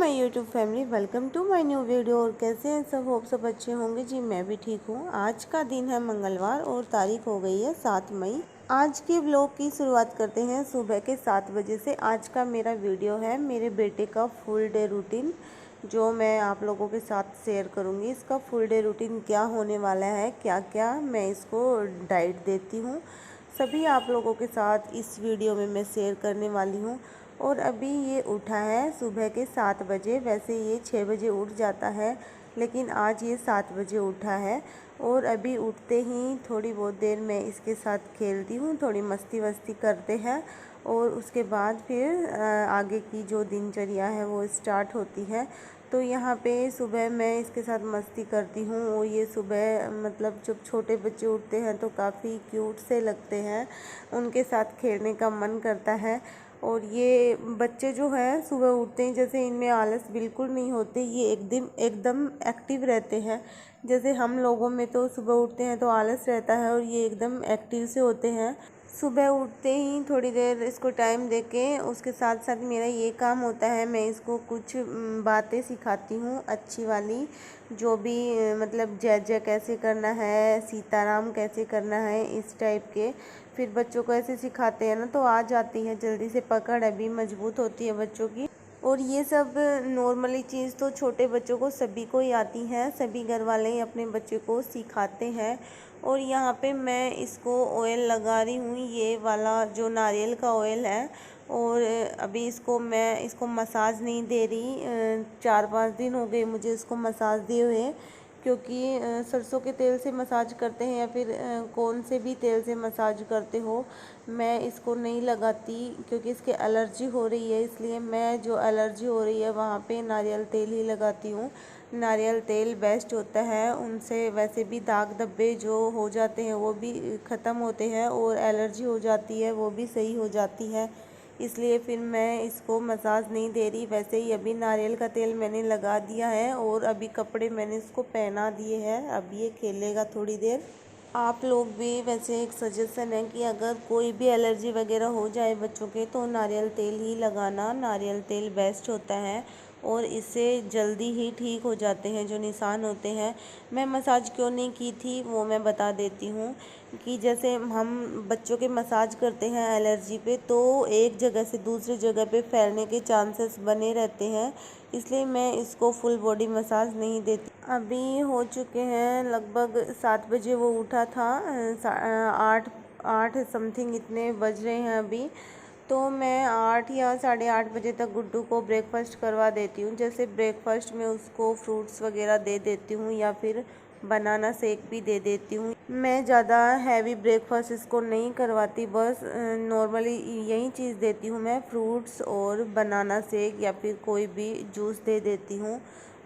My YouTube family, welcome to my new video. और कैसे हैं सब? होप सब अच्छे होंगे जी। मैं भी ठीक हूँ। आज का दिन है मंगलवार और तारीख हो गई है 7 मई। आज के व्लॉग की शुरुआत करते हैं सुबह के 7 बजे से। आज का मेरा वीडियो है मेरे बेटे का फुल डे रूटीन, जो मैं आप लोगों के साथ शेयर करूँगी। इसका फुल डे रूटीन क्या होने वाला है, क्या क्या मैं इसको डाइट देती हूँ, सभी आप लोगों के साथ इस वीडियो में मैं शेयर करने वाली हूँ। और अभी ये उठा है सुबह के 7 बजे। वैसे ये 6 बजे उठ जाता है, लेकिन आज ये 7 बजे उठा है। और अभी उठते ही थोड़ी बहुत देर मैं इसके साथ खेलती हूँ, थोड़ी मस्ती वस्ती करते हैं। और उसके बाद फिर आगे की जो दिनचर्या है वो स्टार्ट होती है। तो यहाँ पे सुबह मैं इसके साथ मस्ती करती हूँ। और ये सुबह मतलब जब छोटे बच्चे उठते हैं तो काफ़ी क्यूट से लगते हैं, उनके साथ खेलने का मन करता है। और ये बच्चे जो हैं सुबह उठते हैं, जैसे इनमें आलस बिल्कुल नहीं होते, ये एकदम एक्टिव रहते हैं। जैसे हम लोगों में तो सुबह उठते हैं तो आलस रहता है, और ये एकदम एक्टिव से होते हैं। सुबह उठते ही थोड़ी देर इसको टाइम देके उसके साथ साथ मेरा ये काम होता है, मैं इसको कुछ बातें सिखाती हूँ अच्छी वाली, जो भी मतलब जय जय कैसे करना है, सीताराम कैसे करना है, इस टाइप के। फिर बच्चों को ऐसे सिखाते हैं ना तो आ जाती है जल्दी से पकड़, अभी मजबूत होती है बच्चों की। और ये सब नॉर्मली चीज़ तो छोटे बच्चों को सभी को ही आती है, सभी घर वाले ही अपने बच्चे को सिखाते हैं। और यहाँ पे मैं इसको ऑयल लगा रही हूँ, ये वाला जो नारियल का ऑयल है। और अभी मैं इसको मसाज नहीं दे रही, 4-5 दिन हो गए मुझे इसको मसाज दिए हुए। क्योंकि सरसों के तेल से मसाज करते हैं या फिर कौन से भी तेल से मसाज करते हो, मैं इसको नहीं लगाती क्योंकि इसके एलर्जी हो रही है। इसलिए मैं जो एलर्जी हो रही है वहाँ पे नारियल तेल ही लगाती हूँ। नारियल तेल बेस्ट होता है, उनसे वैसे भी दाग धब्बे जो हो जाते हैं वो भी ख़त्म होते हैं, और एलर्जी हो जाती है वो भी सही हो जाती है। इसलिए फिर मैं इसको मसाज नहीं दे रही। वैसे ही अभी नारियल का तेल मैंने लगा दिया है, और अभी कपड़े मैंने इसको पहना दिए हैं। अब ये खेलेगा थोड़ी देर। आप लोग भी वैसे एक सजेशन है कि अगर कोई भी एलर्जी वगैरह हो जाए बच्चों के, तो नारियल तेल ही लगाना। नारियल तेल बेस्ट होता है, और इससे जल्दी ही ठीक हो जाते हैं जो निशान होते हैं। मैं मसाज क्यों नहीं की थी वो मैं बता देती हूँ। कि जैसे हम बच्चों के मसाज करते हैं एलर्जी पे, तो एक जगह से दूसरी जगह पे फैलने के चांसेस बने रहते हैं, इसलिए मैं इसको फुल बॉडी मसाज नहीं देती। अभी हो चुके हैं लगभग 7 बजे वो उठा था, 8 समथिंग इतने बज रहे हैं अभी। तो मैं 8 या 8:30 बजे तक गुड्डू को ब्रेकफास्ट करवा देती हूँ। जैसे ब्रेकफास्ट में उसको फ्रूट्स वगैरह दे देती हूँ, या फिर बनाना शेक भी दे देती हूँ। मैं ज़्यादा हैवी ब्रेकफास्ट इसको नहीं करवाती, बस नॉर्मली यही चीज़ देती हूँ मैं, फ्रूट्स और बनाना शेक या फिर कोई भी जूस दे देती हूँ।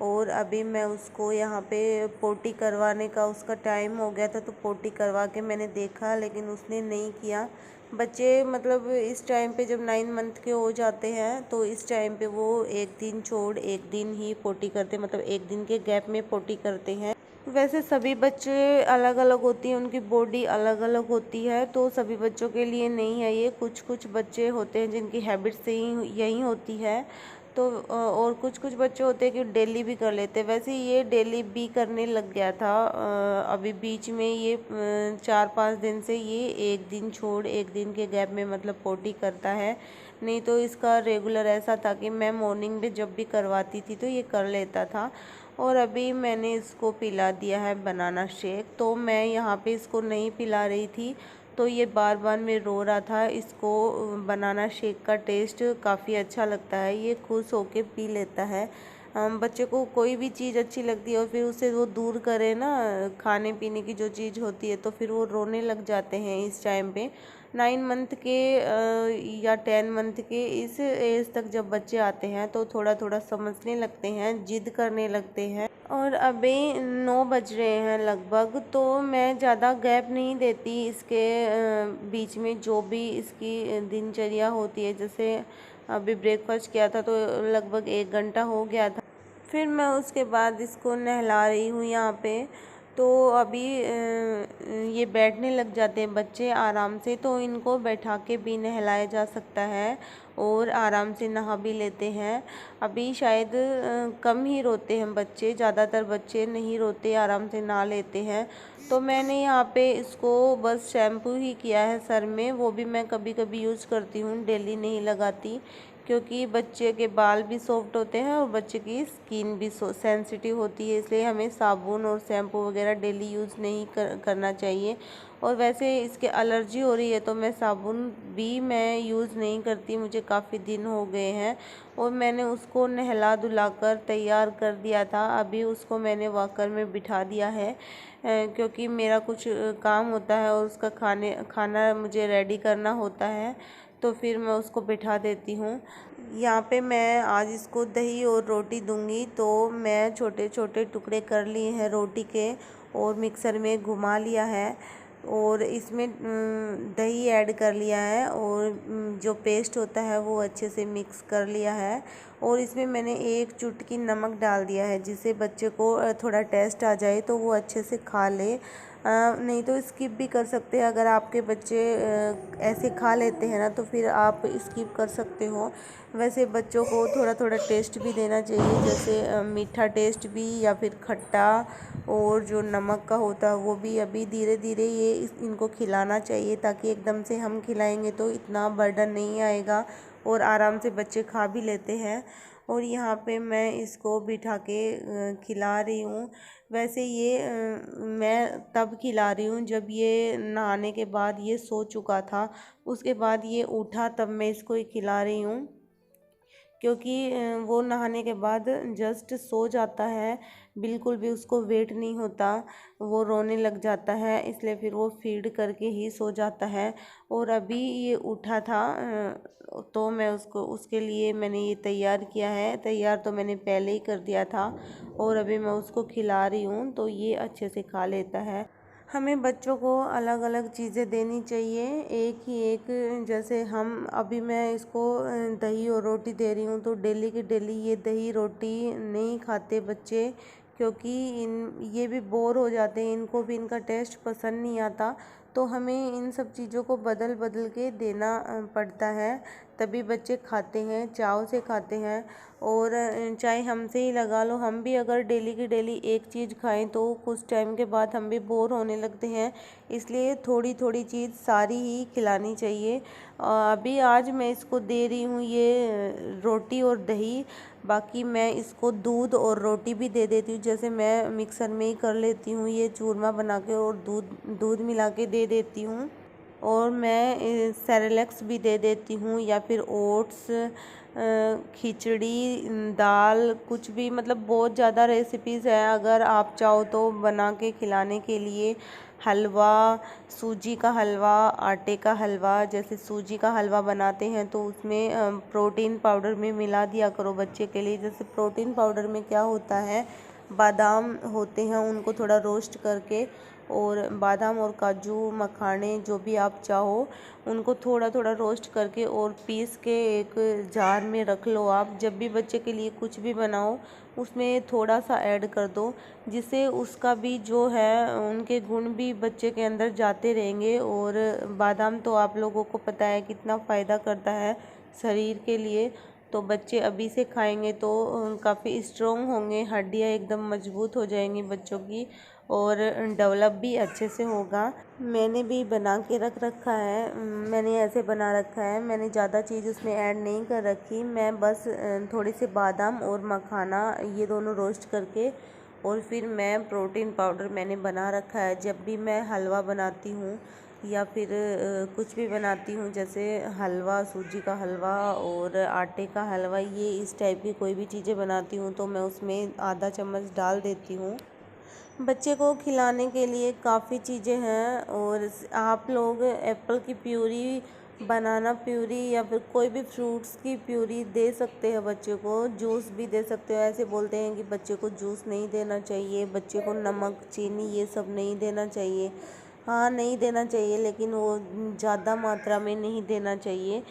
और अभी मैं उसको यहाँ पे पोटी करवाने का उसका टाइम हो गया था, तो पोटी करवा के मैंने देखा, लेकिन उसने नहीं किया। बच्चे मतलब इस टाइम पे जब 9 मंथ के हो जाते हैं तो इस टाइम पे वो एक दिन छोड़ एक दिन ही पोटी करते हैं, मतलब एक दिन के गैप में पोटी करते हैं। वैसे सभी बच्चे अलग अलग होती हैं, उनकी बॉडी अलग अलग होती है, तो सभी बच्चों के लिए नहीं है ये। कुछ कुछ बच्चे होते हैं जिनकी हैबिट से ही यही होती है। तो और कुछ कुछ बच्चे होते हैं कि डेली भी कर लेते हैं। वैसे ये डेली भी करने लग गया था, अभी बीच में ये 4-5 दिन से ये एक दिन छोड़ एक दिन के गैप में मतलब पोटी करता है। नहीं तो इसका रेगुलर ऐसा था कि मैं मॉर्निंग में जब भी करवाती थी तो ये कर लेता था। और अभी मैंने इसको पिला दिया है बनाना शेक। तो मैं यहाँ पे इसको नहीं पिला रही थी, तो ये बार बार में रो रहा था। इसको बनाना शेक का टेस्ट काफ़ी अच्छा लगता है, ये खुश होके पी लेता है। बच्चे को कोई भी चीज़ अच्छी लगती है और फिर उसे वो दूर करे ना, खाने पीने की जो चीज़ होती है, तो फिर वो रोने लग जाते हैं इस टाइम पे। 9 मंथ के या 10 मंथ के इस एज तक जब बच्चे आते हैं तो थोड़ा थोड़ा समझने लगते हैं, जिद करने लगते हैं। और अभी 9 बज रहे हैं लगभग, तो मैं ज़्यादा गैप नहीं देती इसके बीच में। जो भी इसकी दिनचर्या होती है, जैसे अभी ब्रेकफास्ट किया था तो लगभग 1 घंटा हो गया था। फिर मैं उसके बाद इसको नहला रही हूँ यहाँ पे। तो अभी ये बैठने लग जाते हैं बच्चे आराम से, तो इनको बैठा के भी नहलाया जा सकता है और आराम से नहा भी लेते हैं। अभी शायद कम ही रोते हैं बच्चे, ज़्यादातर बच्चे नहीं रोते, आराम से नहा लेते हैं। तो मैंने यहाँ पे इसको बस शैम्पू ही किया है सर में, वो भी मैं कभी कभी यूज़ करती हूँ, डेली नहीं लगाती, क्योंकि बच्चे के बाल भी सॉफ्ट होते हैं और बच्चे की स्किन भी सेंसिटिव होती है, इसलिए हमें साबुन और शैम्पू वगैरह डेली यूज़ नहीं करना चाहिए। और वैसे इसके एलर्जी हो रही है तो मैं साबुन भी मैं यूज़ नहीं करती, मुझे काफ़ी दिन हो गए हैं। और मैंने उसको नहला धुलाकर तैयार कर दिया था, अभी उसको मैंने वॉकर में बिठा दिया है, क्योंकि मेरा कुछ काम होता है और उसका खाना मुझे रेडी करना होता है, तो फिर मैं उसको बिठा देती हूँ। यहाँ पे मैं आज इसको दही और रोटी दूंगी, तो मैं छोटे छोटे टुकड़े कर लिए हैं रोटी के और मिक्सर में घुमा लिया है और इसमें दही ऐड कर लिया है और जो पेस्ट होता है वो अच्छे से मिक्स कर लिया है। और इसमें मैंने एक चुटकी नमक डाल दिया है, जिससे बच्चे को थोड़ा टेस्ट आ जाए तो वो अच्छे से खा ले। नहीं तो स्किप भी कर सकते हैं, अगर आपके बच्चे ऐसे खा लेते हैं ना तो फिर आप स्किप कर सकते हो। वैसे बच्चों को थोड़ा थोड़ा टेस्ट भी देना चाहिए, जैसे मीठा टेस्ट भी या फिर खट्टा, और जो नमक का होता है वो भी। अभी धीरे धीरे इनको खिलाना चाहिए, ताकि एकदम से हम खिलाएंगे तो इतना बर्डन नहीं आएगा और आराम से बच्चे खा भी लेते हैं। और यहाँ पे मैं इसको बिठा के खिला रही हूँ। वैसे ये मैं तब खिला रही हूँ जब ये नहाने के बाद ये सो चुका था, उसके बाद ये उठा तब मैं इसको खिला रही हूँ, क्योंकि वो नहाने के बाद जस्ट सो जाता है, बिल्कुल भी उसको वेट नहीं होता, वो रोने लग जाता है, इसलिए फिर वो फीड करके ही सो जाता है। और अभी ये उठा था तो मैं उसके लिए मैंने ये तैयार किया है, तैयार तो मैंने पहले ही कर दिया था और अभी मैं उसको खिला रही हूँ, तो ये अच्छे से खा लेता है। हमें बच्चों को अलग अलग चीज़ें देनी चाहिए, एक ही एक। जैसे हम अभी मैं इसको दही और रोटी दे रही हूँ, तो डेली की डेली ये दही रोटी नहीं खाते बच्चे, क्योंकि ये भी बोर हो जाते हैं, इनको भी इनका टेस्ट पसंद नहीं आता। तो हमें इन सब चीज़ों को बदल बदल के देना पड़ता है, तभी बच्चे खाते हैं, चाव से खाते हैं। और चाहे हमसे ही लगा लो, हम भी अगर डेली की डेली एक चीज़ खाएं तो कुछ टाइम के बाद हम भी बोर होने लगते हैं, इसलिए थोड़ी थोड़ी चीज़ सारी ही खिलानी चाहिए। अभी आज मैं इसको दे रही हूँ ये रोटी और दही, बाकी मैं इसको दूध और रोटी भी दे देती हूँ, जैसे मैं मिक्सर में ही कर लेती हूँ ये चूरमा बना के और दूध मिला के दे देती हूँ। और मैं सेरेलैक्स भी दे देती हूँ, या फिर ओट्स, खिचड़ी, दाल, कुछ भी, मतलब बहुत ज़्यादा रेसिपीज़ है, अगर आप चाहो तो बना के खिलाने के लिए। हलवा, सूजी का हलवा, आटे का हलवा, जैसे सूजी का हलवा बनाते हैं तो उसमें प्रोटीन पाउडर में मिला दिया करो बच्चे के लिए। जैसे प्रोटीन पाउडर में क्या होता है, बादाम होते हैं, उनको थोड़ा रोस्ट करके, और बादाम और काजू, मखाने, जो भी आप चाहो, उनको थोड़ा थोड़ा रोस्ट करके और पीस के एक जार में रख लो। आप जब भी बच्चे के लिए कुछ भी बनाओ उसमें थोड़ा सा ऐड कर दो, जिससे उसका भी जो है उनके गुण भी बच्चे के अंदर जाते रहेंगे। और बादाम तो आप लोगों को पता है कितना फ़ायदा करता है शरीर के लिए, तो बच्चे अभी से खाएंगे तो काफ़ी स्ट्रॉन्ग होंगे, हड्डियाँ एकदम मजबूत हो जाएंगी बच्चों की, और डेवलप भी अच्छे से होगा। मैंने भी बना के रख रखा है, मैंने ऐसे बना रखा है, मैंने ज़्यादा चीज़ उसमें ऐड नहीं कर रखी, मैं बस थोड़े से बादाम और मखाना ये दोनों रोस्ट करके, और फिर मैं प्रोटीन पाउडर मैंने बना रखा है। जब भी मैं हलवा बनाती हूँ या फिर कुछ भी बनाती हूँ, जैसे हलवा, सूजी का हलवा और आटे का हलवा, ये इस टाइप की कोई भी चीज़ें बनाती हूँ तो मैं उसमें आधा चम्मच डाल देती हूँ। बच्चे को खिलाने के लिए काफ़ी चीज़ें हैं, और आप लोग एप्पल की प्यूरी, बनाना प्यूरी, या फिर कोई भी फ्रूट्स की प्यूरी दे सकते हैं बच्चे को, जूस भी दे सकते हो। ऐसे बोलते हैं कि बच्चे को जूस नहीं देना चाहिए, बच्चे को नमक, चीनी ये सब नहीं देना चाहिए। हाँ, नहीं देना चाहिए, लेकिन वो ज़्यादा मात्रा में नहीं देना चाहिए।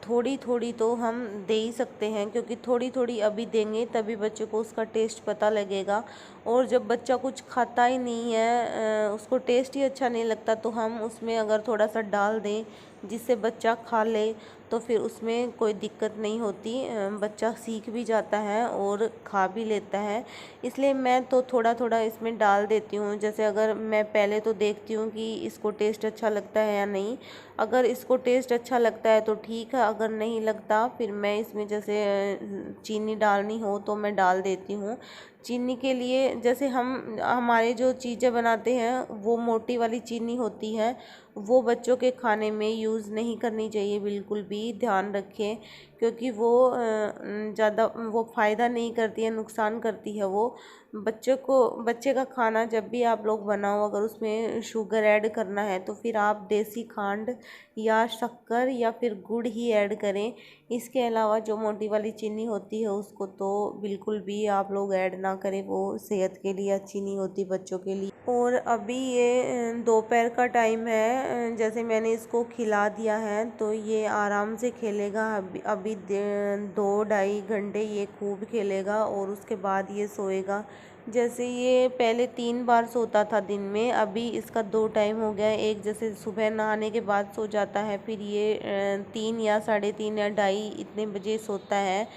थोड़ी थोड़ी तो हम दे ही सकते हैं, क्योंकि थोड़ी थोड़ी अभी देंगे तभी बच्चे को उसका टेस्ट पता लगेगा। और जब बच्चा कुछ खाता ही नहीं है, उसको टेस्ट ही अच्छा नहीं लगता, तो हम उसमें अगर थोड़ा सा डाल दें जिससे बच्चा खा ले तो फिर उसमें कोई दिक्कत नहीं होती। बच्चा सीख भी जाता है और खा भी लेता है। इसलिए मैं तो थोड़ा थोड़ा इसमें डाल देती हूँ। जैसे अगर मैं पहले तो देखती हूँ कि इसको टेस्ट अच्छा लगता है या नहीं। अगर इसको टेस्ट अच्छा लगता है तो ठीक है, अगर नहीं लगता फिर मैं इसमें जैसे चीनी डालनी हो तो मैं डाल देती हूँ। चीनी के लिए जैसे हमारे जो चीज़ें बनाते हैं वो मोटी वाली चीनी होती है, वो बच्चों के खाने में यूज़ नहीं करनी चाहिए, बिल्कुल भी ध्यान रखें, क्योंकि वो ज़्यादा वो फ़ायदा नहीं करती है, नुकसान करती है वो बच्चे का खाना। जब भी आप लोग बनाओ, अगर उसमें शुगर ऐड करना है तो फिर आप देसी खांड या शक्कर या फिर गुड़ ही ऐड करें। इसके अलावा जो मोटी वाली चीनी होती है उसको तो बिल्कुल भी आप लोग ऐड ना करें, वो सेहत के लिए अच्छी नहीं होती बच्चों के लिए। और अभी ये दोपहर का टाइम है, जैसे मैंने इसको खिला दिया है तो ये आराम से खेलेगा। अभी 2-2.5 घंटे ये खूब खेलेगा और उसके बाद ये सोएगा। जैसे ये पहले 3 बार सोता था दिन में, अभी इसका 2 टाइम हो गया है। एक जैसे सुबह नहाने के बाद सो जाता है, फिर ये 3 या 3:30 या 2:30 इतने बजे सोता है।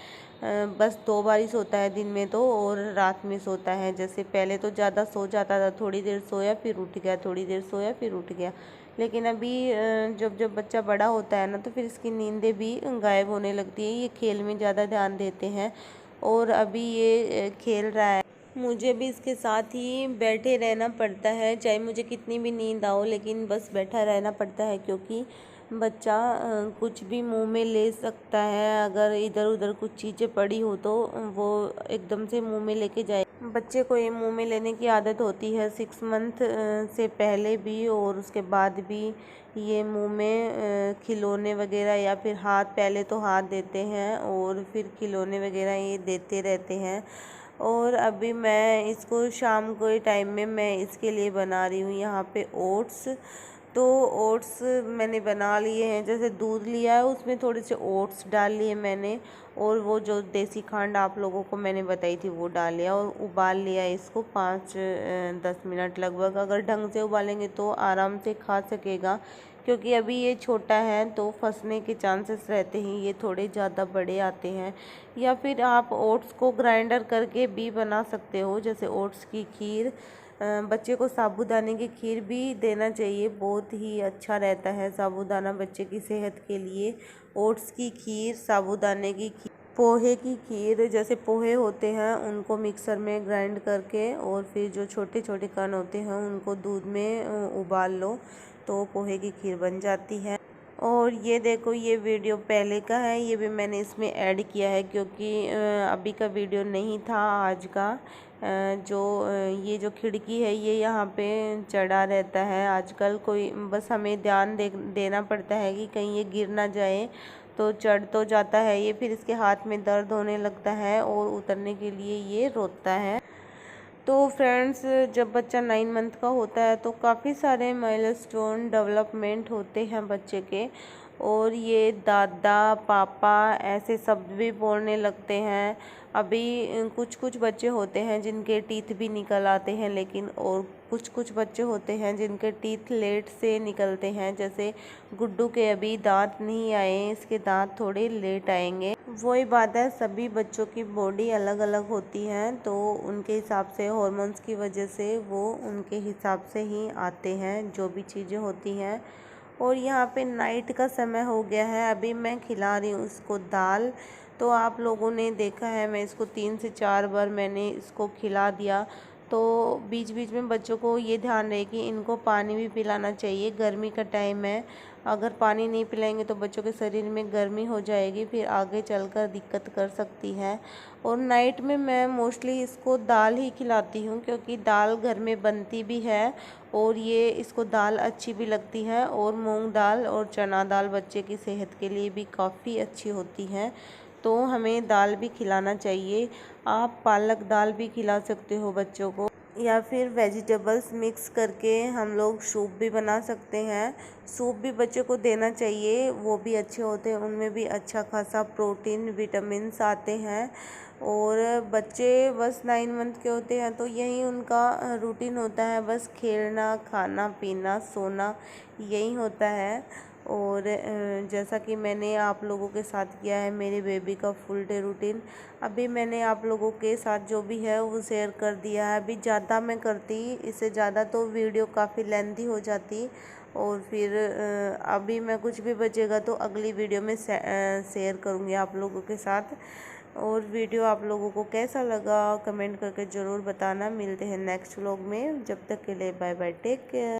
बस 2 बार ही सोता है दिन में तो, और रात में सोता है। जैसे पहले तो ज़्यादा सो जाता था, थोड़ी देर सोया फिर उठ गया, थोड़ी देर सोया फिर उठ गया। लेकिन अभी जब जब बच्चा बड़ा होता है ना तो फिर इसकी नींदें भी गायब होने लगती है। ये खेल में ज़्यादा ध्यान देते हैं और अभी ये खेल रहा है। मुझे भी इसके साथ ही बैठे रहना पड़ता है, चाहे मुझे कितनी भी नींद आओ, लेकिन बस बैठा रहना पड़ता है, क्योंकि बच्चा कुछ भी मुंह में ले सकता है। अगर इधर उधर कुछ चीज़ें पड़ी हो तो वो एकदम से मुंह में लेके जाए। बच्चे को ये मुंह में लेने की आदत होती है 6 मंथ से पहले भी और उसके बाद भी। ये मुंह में खिलौने वगैरह या फिर हाथ, पहले तो हाथ देते हैं और फिर खिलौने वगैरह ये देते रहते हैं। और अभी मैं इसको शाम के टाइम में मैं इसके लिए बना रही हूँ यहाँ पे ओट्स। तो ओट्स मैंने बना लिए हैं, जैसे दूध लिया है उसमें थोड़े से ओट्स डाल लिए मैंने, और वो जो देसी खांड आप लोगों को मैंने बताई थी वो डाल लिया और उबाल लिया इसको 5-10 मिनट लगभग। अगर ढंग से उबालेंगे तो आराम से खा सकेगा, क्योंकि अभी ये छोटा है तो फंसने के चांसेस रहते हैं, ये थोड़े ज़्यादा बड़े आते हैं। या फिर आप ओट्स को ग्राइंडर करके भी बना सकते हो, जैसे ओट्स की खीर। बच्चे को साबूदाने की खीर भी देना चाहिए, बहुत ही अच्छा रहता है साबूदाना बच्चे की सेहत के लिए। ओट्स की खीर, साबूदाने की खीर, पोहे की खीर, जैसे पोहे होते हैं उनको मिक्सर में ग्राइंड करके और फिर जो छोटे छोटे कण होते हैं उनको दूध में उबाल लो तो पोहे की खीर बन जाती है। और ये देखो, ये वीडियो पहले का है, ये भी मैंने इसमें ऐड किया है क्योंकि अभी का वीडियो नहीं था आज का। ये जो खिड़की है ये यहाँ पे चढ़ा रहता है आजकल, कोई बस हमें ध्यान देना पड़ता है कि कहीं ये गिर ना जाए। तो चढ़ तो जाता है ये, फिर इसके हाथ में दर्द होने लगता है और उतरने के लिए ये रोता है। तो फ्रेंड्स, जब बच्चा 9 मंथ का होता है तो काफ़ी सारे माइलस्टोन डेवलपमेंट होते हैं बच्चे के, और ये दादा पापा ऐसे शब्द भी बोलने लगते हैं। अभी कुछ कुछ बच्चे होते हैं जिनके टीथ भी निकल आते हैं, लेकिन और कुछ कुछ बच्चे होते हैं जिनके टीथ लेट से निकलते हैं। जैसे गुड्डू के अभी दांत नहीं आए, इसके दांत थोड़े लेट आएंगे। वही बात है, सभी बच्चों की बॉडी अलग अलग होती है, तो उनके हिसाब से हॉर्मोन्स की वजह से वो उनके हिसाब से ही आते हैं जो भी चीज़ें होती हैं। और यहाँ पे नाइट का समय हो गया है, अभी मैं खिला रही हूँ इसको दाल। तो आप लोगों ने देखा है मैं इसको 3 से 4 बार मैंने इसको खिला दिया। तो बीच बीच में बच्चों को ये ध्यान रहे कि इनको पानी भी पिलाना चाहिए, गर्मी का टाइम है। अगर पानी नहीं पिलाएंगे तो बच्चों के शरीर में गर्मी हो जाएगी, फिर आगे चलकर दिक्कत कर सकती है। और नाइट में मैं मोस्टली इसको दाल ही खिलाती हूँ, क्योंकि दाल घर में बनती भी है और ये इसको दाल अच्छी भी लगती है। और मूंग दाल और चना दाल बच्चे की सेहत के लिए भी काफ़ी अच्छी होती हैं, तो हमें दाल भी खिलाना चाहिए। आप पालक दाल भी खिला सकते हो बच्चों को। या फिर वेजिटेबल्स मिक्स करके हम लोग सूप भी बना सकते हैं। सूप भी बच्चे को देना चाहिए, वो भी अच्छे होते हैं, उनमें भी अच्छा खासा प्रोटीन विटामिन्स आते हैं। और बच्चे बस 9 मंथ के होते हैं तो यही उनका रूटीन होता है, बस खेलना, खाना पीना, सोना, यही होता है। और जैसा कि मैंने आप लोगों के साथ किया है मेरे बेबी का फुल डे रूटीन, अभी मैंने आप लोगों के साथ जो भी है वो शेयर कर दिया है। अभी ज़्यादा मैं करती, इससे ज़्यादा तो वीडियो काफ़ी लेंथी हो जाती, और फिर अभी मैं कुछ भी बचेगा तो अगली वीडियो में शेयर करूँगी आप लोगों के साथ। और वीडियो आप लोगों को कैसा लगा कमेंट करके ज़रूर बताना। मिलते हैं नेक्स्ट व्लॉग में, जब तक के लिए बाय बाय, टेक केयर।